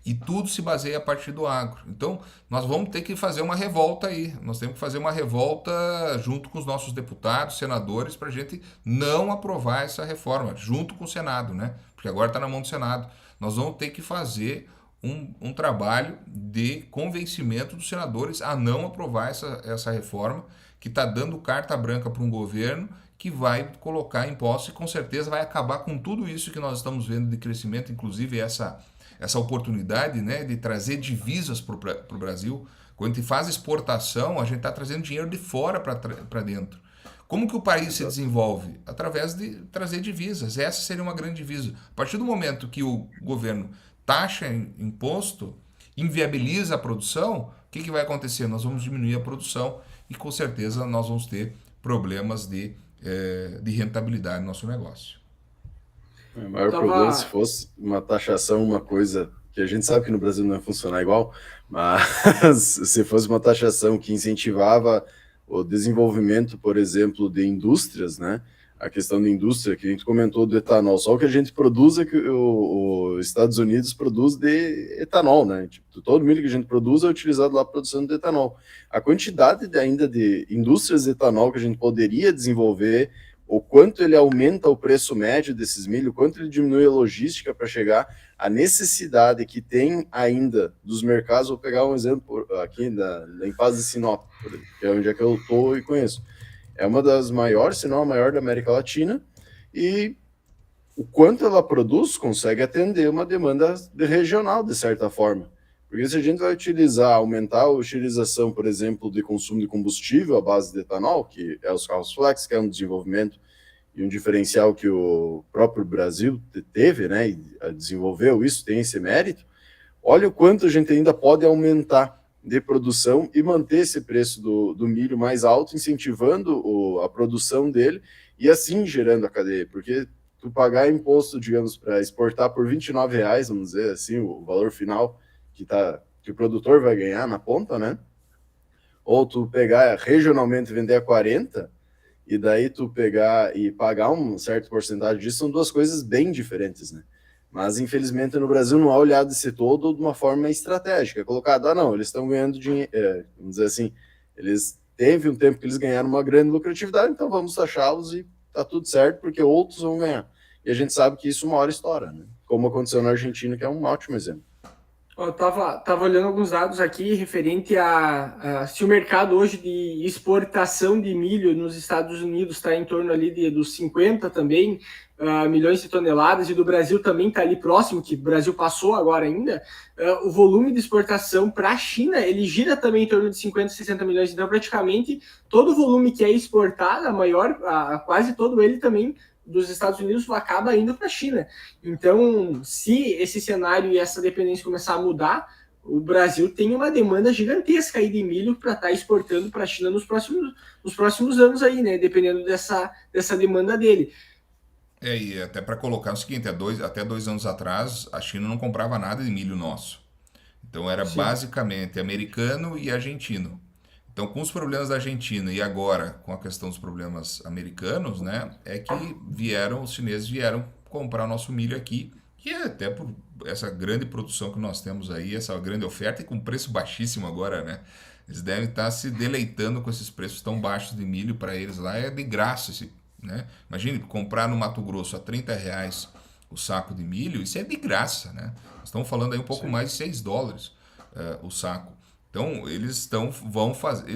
E tudo se baseia a partir do agro. Então, nós vamos ter que fazer uma revolta aí. Nós temos que fazer uma revolta junto com os nossos deputados, senadores, para a gente não aprovar essa reforma, junto com o Senado, né? Porque agora está na mão do Senado. Nós vamos ter que fazer um trabalho de convencimento dos senadores a não aprovar essa reforma, que está dando carta branca para um governo que vai colocar impostos e com certeza vai acabar com tudo isso que nós estamos vendo de crescimento, inclusive essa oportunidade, né, de trazer divisas para o Brasil. Quando a gente faz exportação, a gente está trazendo dinheiro de fora para dentro. Como que o país se desenvolve? Através de trazer divisas. Essa seria uma grande divisa. A partir do momento que o governo taxa imposto, inviabiliza a produção, o que vai acontecer? Nós vamos diminuir a produção e com certeza nós vamos ter problemas de rentabilidade no nosso negócio. O maior problema se fosse uma taxação, uma coisa que a gente sabe que no Brasil não vai funcionar igual, mas se fosse uma taxação que incentivava o desenvolvimento, por exemplo, de indústrias, né? A questão da indústria que a gente comentou do etanol, só o que a gente produz é que os Estados Unidos produz de etanol, né? Tipo, todo milho que a gente produz é utilizado lá para a produção de etanol. A quantidade ainda de indústrias de etanol que a gente poderia desenvolver, o quanto ele aumenta o preço médio desses milho, o quanto ele diminui a logística para chegar à necessidade que tem ainda dos mercados. Vou pegar um exemplo aqui em Paz de Sinop, que é onde é que eu estou e conheço. É uma das maiores, se não a maior da América Latina, e o quanto ela produz consegue atender uma demanda regional, de certa forma. Porque se a gente vai aumentar a utilização, por exemplo, de consumo de combustível à base de etanol, que é os carros flex, que é um desenvolvimento e um diferencial que o próprio Brasil teve, né, e desenvolveu isso, tem esse mérito, olha o quanto a gente ainda pode aumentar de produção e manter esse preço do milho mais alto, incentivando a produção dele e assim gerando a cadeia, porque tu pagar imposto, digamos, para exportar por R$29, vamos dizer assim, o valor final que o produtor vai ganhar na ponta, né? Ou tu pegar regionalmente e vender a 40, e daí tu pegar e pagar um certo porcentagem disso, são duas coisas bem diferentes, né? Mas, infelizmente, no Brasil não há olhado esse todo de uma forma estratégica. Colocado, não, eles estão ganhando dinheiro, vamos dizer assim, teve um tempo que eles ganharam uma grande lucratividade, então vamos taxá-los e tá tudo certo, porque outros vão ganhar. E a gente sabe que isso uma hora estoura, né? Como aconteceu na Argentina, que é um ótimo exemplo. Eu tava olhando alguns dados aqui referente a se o mercado hoje de exportação de milho nos Estados Unidos está em torno ali dos 50 também, milhões de toneladas, e do Brasil também está ali próximo, que o Brasil passou agora ainda, o volume de exportação para a China, ele gira também em torno de 50, 60 milhões, então praticamente todo o volume que é exportado, quase todo ele também dos Estados Unidos acaba indo para a China. Então, se esse cenário e essa dependência começar a mudar, o Brasil tem uma demanda gigantesca aí de milho para estar exportando para a China nos próximos anos aí, né? Dependendo dessa demanda dele. E até para colocar o seguinte, até 2 anos atrás, a China não comprava nada de milho nosso. Então era basicamente americano e argentino. Então, com os problemas da Argentina e agora com a questão dos problemas americanos, né, é que os chineses vieram comprar nosso milho aqui, e até por essa grande produção que nós temos aí, essa grande oferta e com preço baixíssimo agora, né? Eles devem estar se deleitando com esses preços tão baixos de milho. Para eles lá é de graça, né? Imagine comprar no Mato Grosso a R$30 o saco de milho, isso é de graça, né? Estamos falando aí um pouco mais de $6 o saco. Então, eles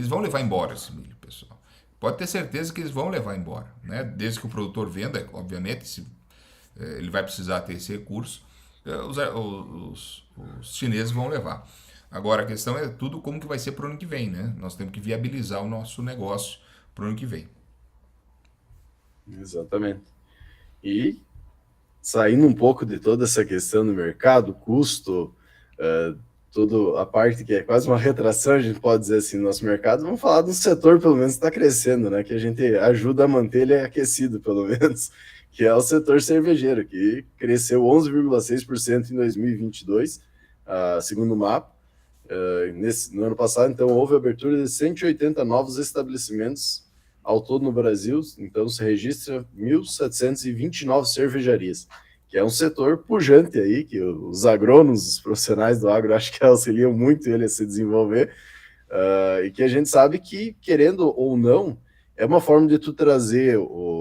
vão levar embora esse milho, pessoal. Pode ter certeza que eles vão levar embora, né? Desde que o produtor venda, obviamente, ele vai precisar ter esse recurso, os chineses vão levar. Agora, a questão é tudo como que vai ser para o ano que vem, né? Nós temos que viabilizar o nosso negócio para o ano que vem. Exatamente. E saindo um pouco de toda essa questão do mercado, custo, toda a parte que é quase uma retração, a gente pode dizer assim, no nosso mercado, vamos falar do setor, pelo menos, que está crescendo, né? Que a gente ajuda a manter ele aquecido, pelo menos, que é o setor cervejeiro, que cresceu 11,6% em 2022, segundo o mapa. No ano passado, então, houve a abertura de 180 novos estabelecimentos ao todo no Brasil, então se registra 1.729 cervejarias, que é um setor pujante aí, que os agrônomos, os profissionais do agro, acho que auxiliam muito ele a se desenvolver, e que a gente sabe que, querendo ou não, é uma forma de tu trazer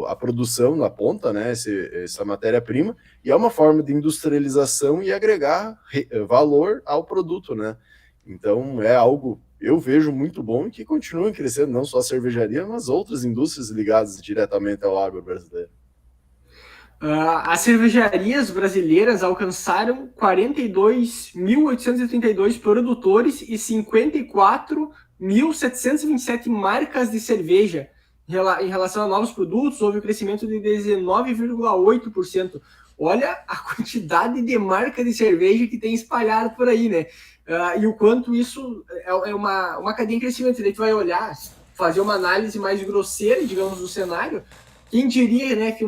a produção na ponta, né, essa matéria-prima, e é uma forma de industrialização e agregar valor ao produto, né? Então é algo, eu vejo muito bom e que continua crescendo, não só a cervejaria, mas outras indústrias ligadas diretamente ao agro brasileiro. As cervejarias brasileiras alcançaram 42.832 produtores e 54.727 marcas de cerveja. Em relação a novos produtos, houve um crescimento de 19,8%. Olha a quantidade de marca de cerveja que tem espalhado por aí, né? E o quanto isso é uma cadeia em crescimento. Daí tu vai olhar, fazer uma análise mais grosseira, digamos, do cenário. Quem diria, né, que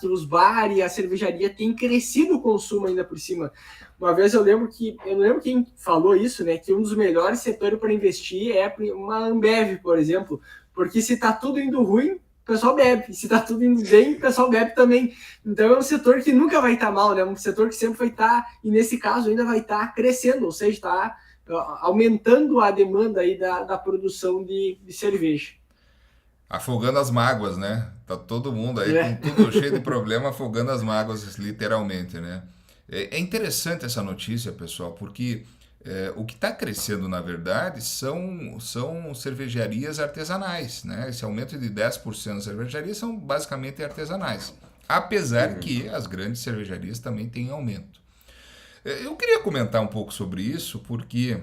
os bares e a cervejaria têm crescido o consumo ainda por cima. Uma vez eu não lembro quem falou isso, né, que um dos melhores setores para investir é uma Ambev, por exemplo, porque se tá tudo indo ruim, o pessoal bebe, se tá tudo indo bem, o pessoal bebe também. Então é um setor que nunca vai estar mal, né, um setor que sempre vai estar, e nesse caso ainda vai estar crescendo, ou seja, está aumentando a demanda aí da produção de cerveja. Afogando as mágoas, né? Tá todo mundo aí com tudo cheio de problema, afogando as mágoas, literalmente, né? É interessante essa notícia, pessoal, porque o que está crescendo, na verdade, são cervejarias artesanais, né? Esse aumento de 10% das cervejarias são basicamente artesanais, apesar que as grandes cervejarias também têm aumento. Eu queria comentar um pouco sobre isso, porque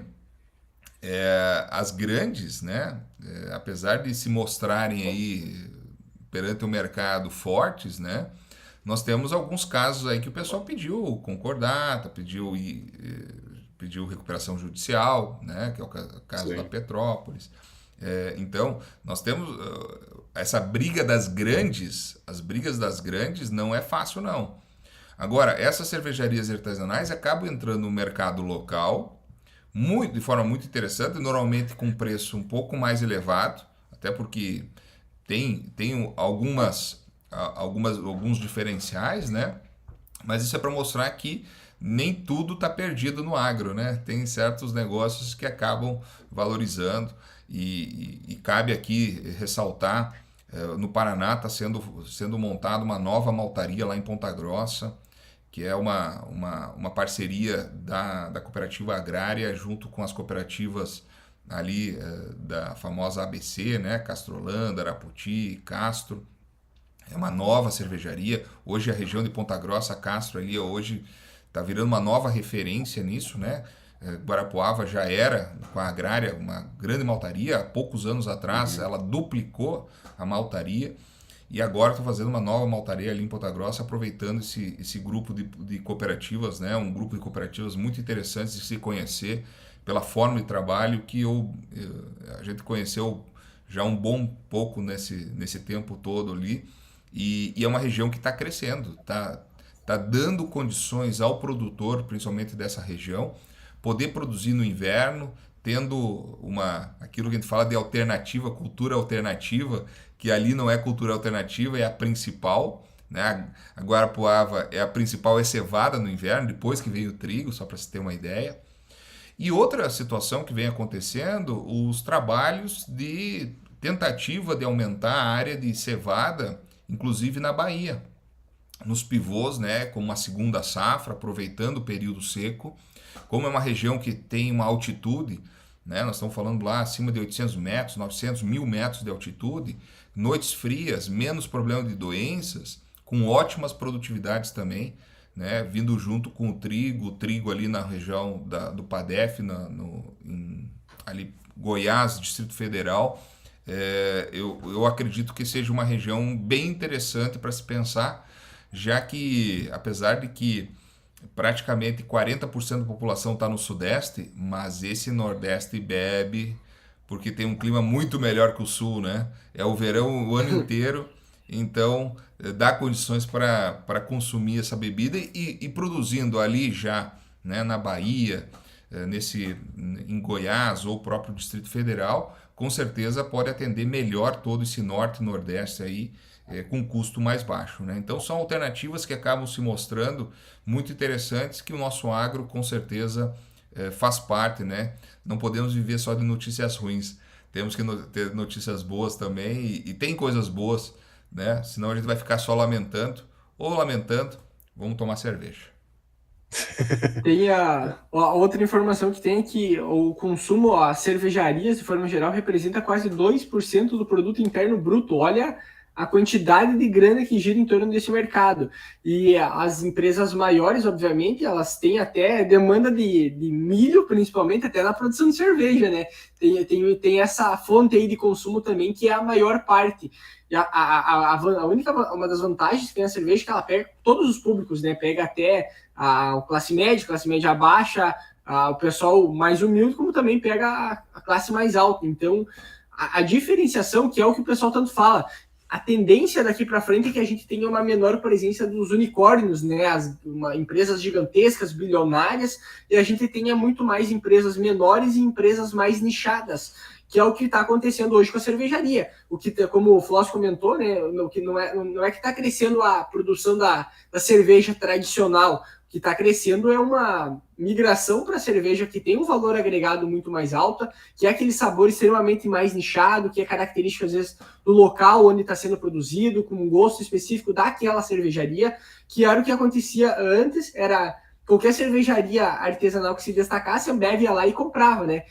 as grandes, né, apesar de se mostrarem aí perante o mercado fortes, né, nós temos alguns casos aí que o pessoal pediu concordata, pediu recuperação judicial, né, que é o caso Sim. da Petrópolis. Então, nós temos essa briga das grandes, as brigas das grandes não é fácil não. Agora, essas cervejarias artesanais acabam entrando no mercado local, de forma muito interessante, normalmente com preço um pouco mais elevado, até porque tem alguns diferenciais, né? Mas isso é para mostrar que nem tudo está perdido no agro, né? Tem certos negócios que acabam valorizando e cabe aqui ressaltar, no Paraná está sendo montada uma nova maltaria lá em Ponta Grossa, que é uma parceria da cooperativa agrária junto com as cooperativas ali da famosa ABC, né? Castrolanda, Araputi, Castro. É uma nova cervejaria. Hoje a região de Ponta Grossa, Castro ali, hoje está virando uma nova referência nisso, né? Guarapuava já era, com a agrária, uma grande maltaria. Há poucos anos atrás ela duplicou a maltaria. E agora estou fazendo uma nova maltaria ali em Ponta Grossa, aproveitando esse grupo de cooperativas, né? Um grupo de cooperativas muito interessantes de se conhecer pela forma de trabalho que a gente conheceu já um bom pouco nesse tempo todo ali. E é uma região que está crescendo, tá dando condições ao produtor, principalmente dessa região, poder produzir no inverno, tendo aquilo que a gente fala de alternativa, cultura alternativa, que ali não é cultura alternativa, é a principal, né? A Guarapuava é a principal, é cevada no inverno, depois que veio o trigo, só para se ter uma ideia. E outra situação que vem acontecendo, os trabalhos de tentativa de aumentar a área de cevada, inclusive na Bahia, nos pivôs, né, como uma segunda safra, aproveitando o período seco. Como é uma região que tem uma altitude, né? Nós estamos falando lá acima de 800 metros, 900, 1.000 metros de altitude, noites frias, menos problema de doenças, com ótimas produtividades também, né? Vindo junto com o trigo ali na região do Padef, ali Goiás, Distrito Federal. Eu acredito que seja uma região bem interessante para se pensar, já que, apesar de que praticamente 40% da população está no Sudeste, mas esse Nordeste bebe porque tem um clima muito melhor que o Sul, né? É o verão o ano inteiro, então dá condições para consumir essa bebida e produzindo ali já, né, na Bahia, em Goiás ou próprio Distrito Federal, com certeza pode atender melhor todo esse Norte e Nordeste aí, com custo mais baixo, né? Então são alternativas que acabam se mostrando muito interessantes, que o nosso agro com certeza faz parte, né? Não podemos viver só de notícias ruins, temos que ter notícias boas também, e tem coisas boas, né? Senão a gente vai ficar só lamentando, vamos tomar cerveja. Tem a outra informação que tem é que o consumo, as cervejarias, de forma geral, representa quase 2% do produto interno bruto. Olha a quantidade de grana que gira em torno desse mercado. E as empresas maiores, obviamente, elas têm até demanda de milho, principalmente, até na produção de cerveja, né? Tem essa fonte aí de consumo também, que é a maior parte. E uma das vantagens que tem a cerveja é que ela pega todos os públicos, né? Pega até a classe média baixa, o pessoal mais humilde, como também pega a classe mais alta. Então, a diferenciação, que é o que o pessoal tanto fala, a tendência daqui para frente é que a gente tenha uma menor presença dos unicórnios, né? Empresas gigantescas, bilionárias, e a gente tenha muito mais empresas menores e empresas mais nichadas, que é o que está acontecendo hoje com a cervejaria. O que, como o Floss comentou, né? O que não é que está crescendo a produção da cerveja tradicional. O que está crescendo é uma migração para a cerveja que tem um valor agregado muito mais alto, que é aquele sabor extremamente mais nichado, que é característico, às vezes, do local onde está sendo produzido, com um gosto específico daquela cervejaria, que era o que acontecia antes, era qualquer cervejaria artesanal que se destacasse, a Ambev ia lá e comprava, né?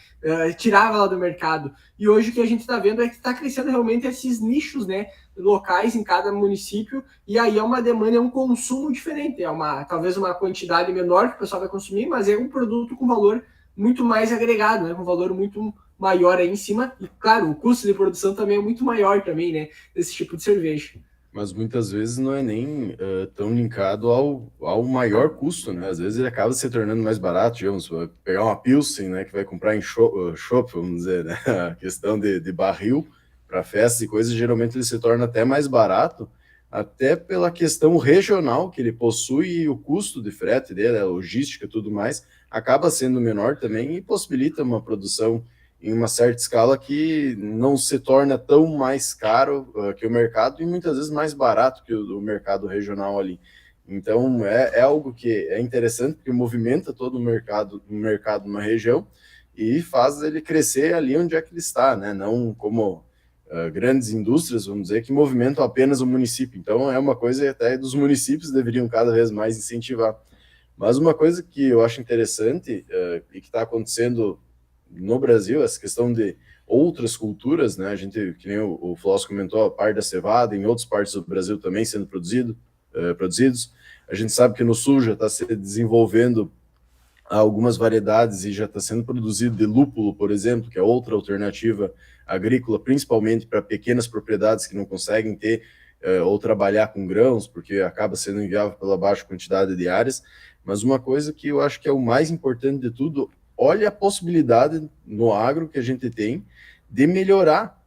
Tirava ela do mercado. E hoje o que a gente está vendo é que está crescendo realmente esses nichos, né? Locais em cada município, e aí é uma demanda, é um consumo diferente, talvez uma quantidade menor que o pessoal vai consumir, mas é um produto com valor muito mais agregado, né? Com valor muito maior aí em cima, e claro, o custo de produção também é muito maior também, né? Desse tipo de cerveja. Mas muitas vezes não é nem tão linkado ao maior custo, né? Às vezes ele acaba se tornando mais barato, digamos, pegar uma Pilsen, né, que vai comprar em chopp, vamos dizer, né? A questão de barril para festas e coisas, geralmente ele se torna até mais barato, até pela questão regional que ele possui, e o custo de frete dele, a logística e tudo mais, acaba sendo menor também e possibilita uma produção em uma certa escala que não se torna tão mais caro que o mercado, e muitas vezes mais barato que o mercado regional ali. Então é algo que é interessante, porque movimenta todo o mercado numa região e faz ele crescer ali onde é que ele está, né? Não como grandes indústrias, vamos dizer, que movimentam apenas o município. Então é uma coisa até dos municípios deveriam cada vez mais incentivar. Mas uma coisa que eu acho interessante e que está acontecendo no Brasil, essa questão de outras culturas, né? A gente, que nem o Floss comentou, a parte da cevada, em outras partes do Brasil também sendo produzidos. A gente sabe que no sul já está se desenvolvendo algumas variedades e já está sendo produzido de lúpulo, por exemplo, que é outra alternativa agrícola, principalmente para pequenas propriedades que não conseguem ter ou trabalhar com grãos, porque acaba sendo inviável pela baixa quantidade de áreas. Mas uma coisa que eu acho que é o mais importante de tudo, olha a possibilidade no agro que a gente tem de melhorar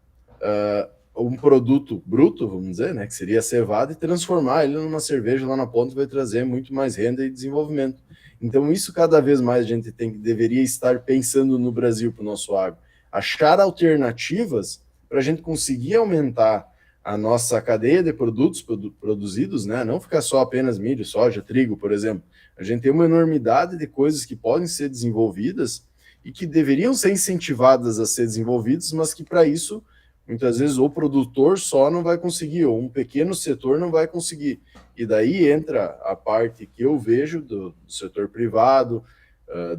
um produto bruto, vamos dizer, né, que seria a cevada, e transformar ele numa cerveja lá na ponta, vai trazer muito mais renda e desenvolvimento. Então isso cada vez mais a gente deveria estar pensando no Brasil para o nosso agro. Achar alternativas para a gente conseguir aumentar a nossa cadeia de produtos produzidos, né, não ficar só apenas milho, soja, trigo, por exemplo. A gente tem uma enormidade de coisas que podem ser desenvolvidas e que deveriam ser incentivadas a ser desenvolvidas, mas que para isso, muitas vezes, o produtor só não vai conseguir, ou um pequeno setor não vai conseguir. E daí entra a parte que eu vejo do setor privado,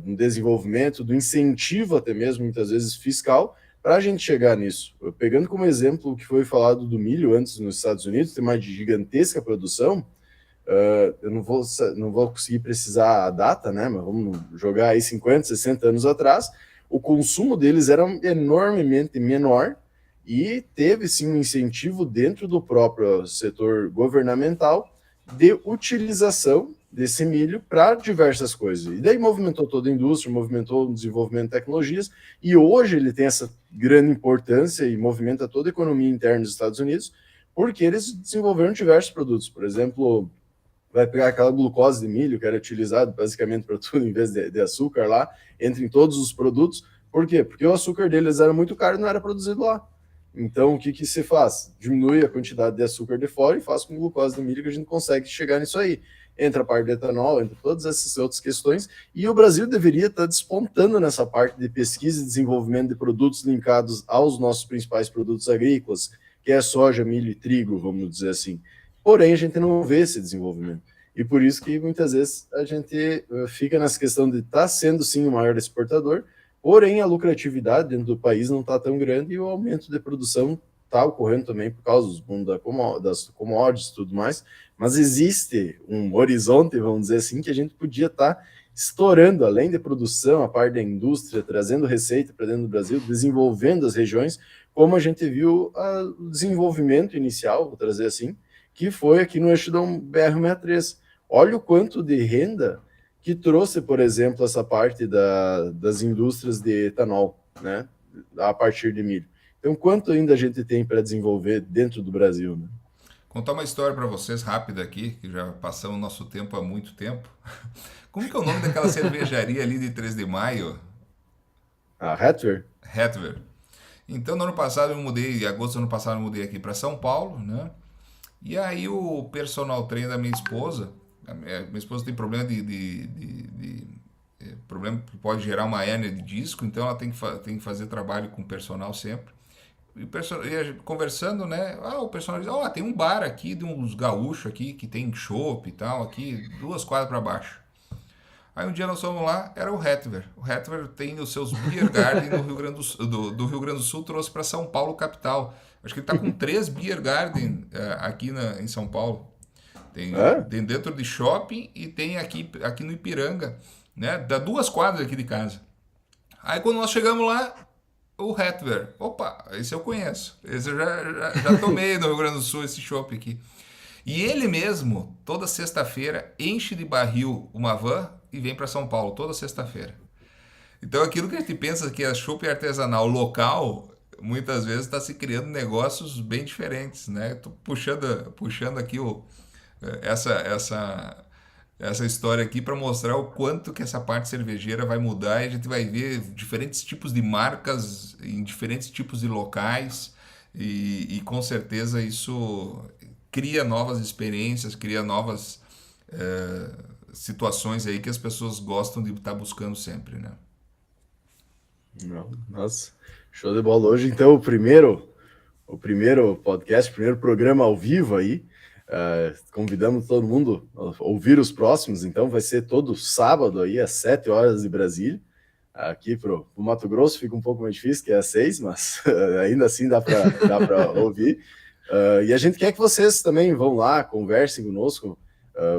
do desenvolvimento, do incentivo até mesmo, muitas vezes fiscal, para a gente chegar nisso. Pegando como exemplo o que foi falado do milho antes nos Estados Unidos, tem uma gigantesca produção. Eu não vou conseguir precisar a data, né? Mas vamos jogar aí 50, 60 anos atrás. O consumo deles era enormemente menor e teve sim um incentivo dentro do próprio setor governamental de utilização desse milho para diversas coisas. E daí movimentou toda a indústria, movimentou o desenvolvimento de tecnologias, e hoje ele tem essa grande importância e movimenta toda a economia interna dos Estados Unidos, porque eles desenvolveram diversos produtos. Por exemplo, vai pegar aquela glucose de milho, que era utilizado basicamente para tudo, em vez de açúcar lá, entra em todos os produtos. Por quê? Porque o açúcar deles era muito caro e não era produzido lá. Então, o que se faz? Diminui a quantidade de açúcar de fora e faz com glucose de milho que a gente consegue chegar nisso aí. Entra a parte de etanol, entra todas essas outras questões, e o Brasil deveria estar despontando nessa parte de pesquisa e desenvolvimento de produtos linkados aos nossos principais produtos agrícolas, que é soja, milho e trigo, vamos dizer assim. Porém, a gente não vê esse desenvolvimento. E por isso que muitas vezes a gente fica nessa questão de estar sendo sim o maior exportador, porém a lucratividade dentro do país não está tão grande e o aumento de produção está ocorrendo também por causa dos boom das commodities e tudo mais, mas existe um horizonte, vamos dizer assim, que a gente podia estar estourando, além de produção, a parte da indústria, trazendo receita para dentro do Brasil, desenvolvendo as regiões, como a gente viu o desenvolvimento inicial, vou trazer assim, que foi aqui no eixo da BR-63. Olha o quanto de renda que trouxe, por exemplo, essa parte das indústrias de etanol, né, a partir de milho. Então, quanto ainda a gente tem para desenvolver dentro do Brasil, né? Contar uma história para vocês rápida aqui, que já passamos nosso tempo há muito tempo. Como que é o nome daquela cervejaria ali de 3 de maio? A Hatwer? Hatwer. Então, no ano passado eu mudei, em agosto do ano passado eu mudei aqui para São Paulo, né? E aí o personal trainer da minha esposa, a minha esposa tem problema problema que pode gerar uma hérnia de disco, então ela tem que fazer trabalho com o personal sempre. E conversando, né? O personal diz, tem um bar aqui de uns gaúchos aqui que tem chopp e tal, aqui 2 quadras para baixo. Aí um dia nós fomos lá, era o Hatwer. O Hatwer tem os seus beer garden no Rio Grande do Rio Grande do Sul, trouxe para São Paulo, capital. Acho que ele está com 3 beer garden aqui em São Paulo. Tem dentro de shopping e tem aqui no Ipiranga, né? Dá 2 quadras aqui de casa. Aí quando nós chegamos lá, o Hatwer. Opa, esse eu conheço. Esse eu já tomei no Rio Grande do Sul, esse chopp aqui. E ele mesmo, toda sexta-feira, enche de barril uma van e vem para São Paulo, toda sexta-feira. Então aquilo que a gente pensa que é chopp artesanal local, muitas vezes está se criando negócios bem diferentes, né? Tô puxando aqui essa história aqui para mostrar o quanto que essa parte cervejeira vai mudar e a gente vai ver diferentes tipos de marcas em diferentes tipos de locais e com certeza isso cria novas experiências, cria novas situações aí que as pessoas gostam de estar buscando sempre, né? Não, nossa, show de bola. Hoje, então, o primeiro podcast, o primeiro programa ao vivo aí. Convidamos todo mundo a ouvir os próximos, então vai ser todo sábado aí, às 7 horas de Brasília. Aqui pro Mato Grosso fica um pouco mais difícil, que é às 6, mas ainda assim dá para ouvir. E a gente quer que vocês também vão lá, conversem conosco,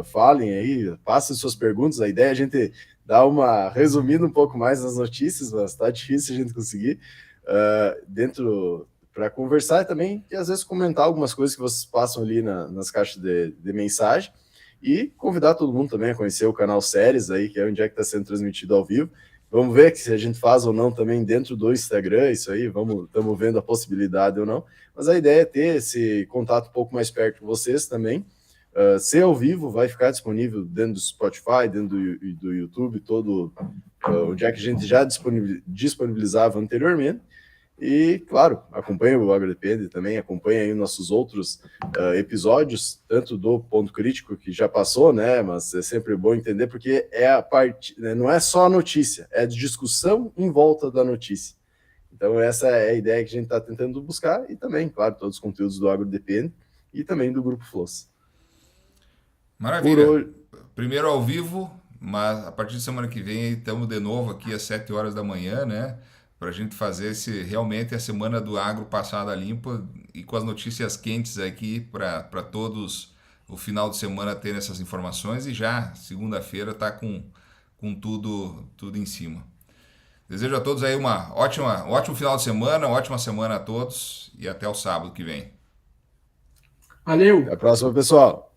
falem aí, passem suas perguntas. A ideia é a gente dar uma resumida um pouco mais nas notícias, mas está difícil a gente conseguir para conversar e também, e às vezes, comentar algumas coisas que vocês passam ali nas caixas de mensagem e convidar todo mundo também a conhecer o canal Séries aí, que é onde é que está sendo transmitido ao vivo. Vamos ver se a gente faz ou não também dentro do Instagram, isso aí, estamos vendo a possibilidade ou não, mas a ideia é ter esse contato um pouco mais perto com vocês também. Ser ao vivo vai ficar disponível dentro do Spotify, dentro do YouTube, todo onde é que a gente já disponibilizava anteriormente. E, claro, acompanha o AgroDepende também, acompanha aí nossos outros episódios, tanto do Ponto Crítico, que já passou, né? Mas é sempre bom entender, porque é a parte, né, não é só a notícia, é a discussão em volta da notícia. Então, essa é a ideia que a gente está tentando buscar, e também, claro, todos os conteúdos do AgroDepende e também do Grupo Flows. Maravilha. Primeiro ao vivo, mas a partir de semana que vem estamos de novo aqui às 7 horas da manhã, né? Para a gente fazer realmente a semana do agro passada limpa e com as notícias quentes aqui para todos o final de semana ter essas informações e já segunda-feira tá com tudo em cima. Desejo a todos aí um ótimo final de semana, uma ótima semana a todos e até o sábado que vem. Valeu! Até a próxima, pessoal.